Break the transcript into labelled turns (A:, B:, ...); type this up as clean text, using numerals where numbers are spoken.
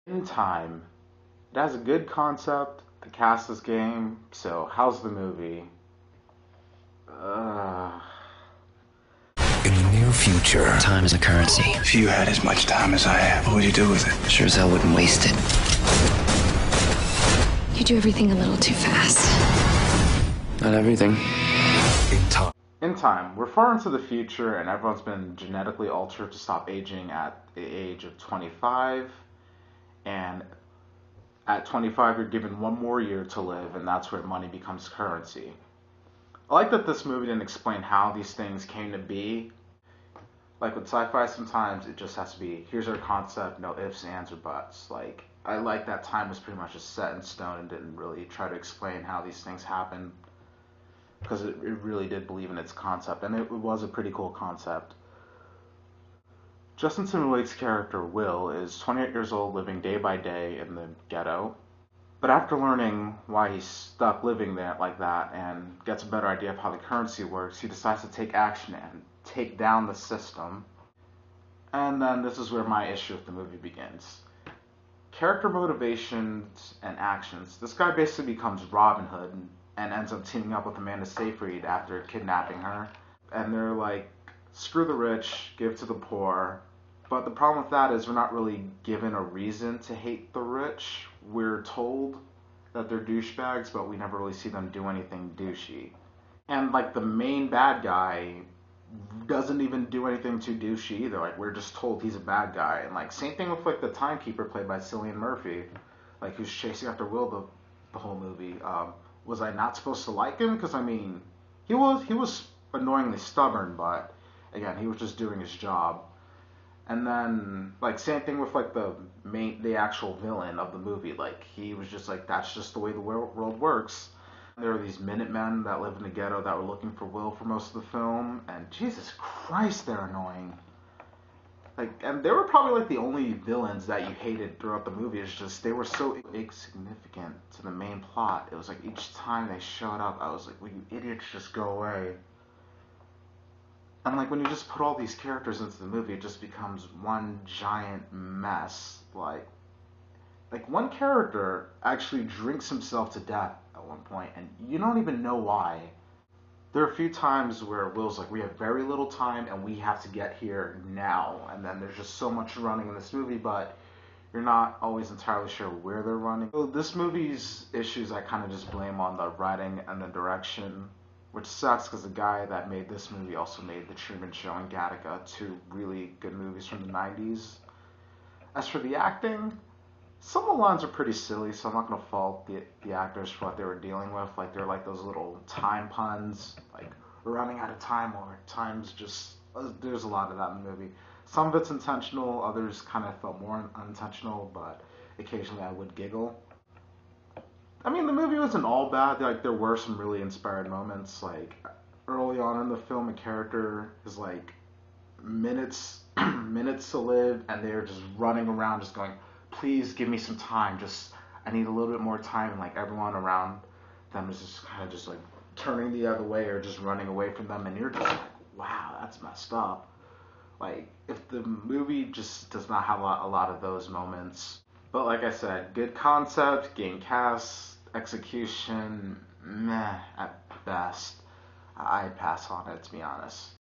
A: In Time. It has a good concept. The cast is game. So how's the movie? Uh,
B: In the near future,
C: Time is a currency.
D: If you had as much time as I have, what would you do with it?
C: Sure as hell wouldn't waste it.
E: You do everything a little too fast.
C: Not everything.
B: in time,
A: in Time. We're far into the future, and everyone's been genetically altered to stop aging at the age of 25. And at 25, you're given one more year to live, and that's where money becomes currency. I like that this movie didn't explain how these things came to be. Like with sci-fi, sometimes it just has to be, here's our concept, no ifs, ands, or buts. Like, I like that time was pretty much just set in stone and didn't really try to explain how these things happened, because it really did believe in its concept, and it was a pretty cool concept. Justin Timberlake's character, Will, is 28 years old, living day by day in the ghetto. But after learning why he's stuck living there like that and gets a better idea of how the currency works, he decides to take action and take down the system. And then this is where my issue with the movie begins. Character motivations and actions. This guy basically becomes Robin Hood and ends up teaming up with Amanda Seyfried after kidnapping her. And they're like, screw the rich, give to the poor. But the problem with that is we're not really given a reason to hate the rich. We're told that they're douchebags, but we never really see them do anything douchey. And like the main bad guy doesn't even do anything too douchey either. Like we're just told he's a bad guy. And like same thing with like the timekeeper played by Cillian Murphy, like who's chasing after Will the whole movie. Was I not supposed to like him? Because I mean, he was annoyingly stubborn, but again, he was just doing his job. And then, like, same thing with, like, the actual villain of the movie. Like, he was just like, that's just the way the world works. There were these Minutemen that live in the ghetto that were looking for Will for most of the film. And Jesus Christ, they're annoying. Like, and they were probably, like, the only villains that you hated throughout the movie. It's just, they were so insignificant to the main plot. It was like, each time they showed up, I was like, will you idiots just go away? And like when you just put all these characters into the movie, it just becomes one giant mess. Like one character actually drinks himself to death at one point, and you don't even know why. There are a few times where Will's like, we have very little time and we have to get here now. And then there's just so much running in this movie, but you're not always entirely sure where they're running. So this movie's issues I kind of just blame on the writing and the direction. Which sucks because the guy that made this movie also made The Truman Show and Gattaca, two really good movies from the 90s. As for the acting, some of the lines are pretty silly, so I'm not going to fault the actors for what they were dealing with. Like, they're like those little time puns, like, we're running out of time, or time's just... There's a lot of that in the movie. Some of it's intentional, others kind of felt more unintentional, but occasionally I would giggle. I mean, the movie wasn't all bad. Like, there were some really inspired moments. Like, early on in the film, a character is like minutes to live, and they're just running around, just going, "Please give me some time. Just, I need a little bit more time." And like everyone around them is just kind of just like turning the other way or just running away from them, and you're just like, "Wow, that's messed up." Like, if the movie just does not have a lot of those moments. But like I said, good concept, game cast, execution, meh at best. I'd pass on it, to be honest.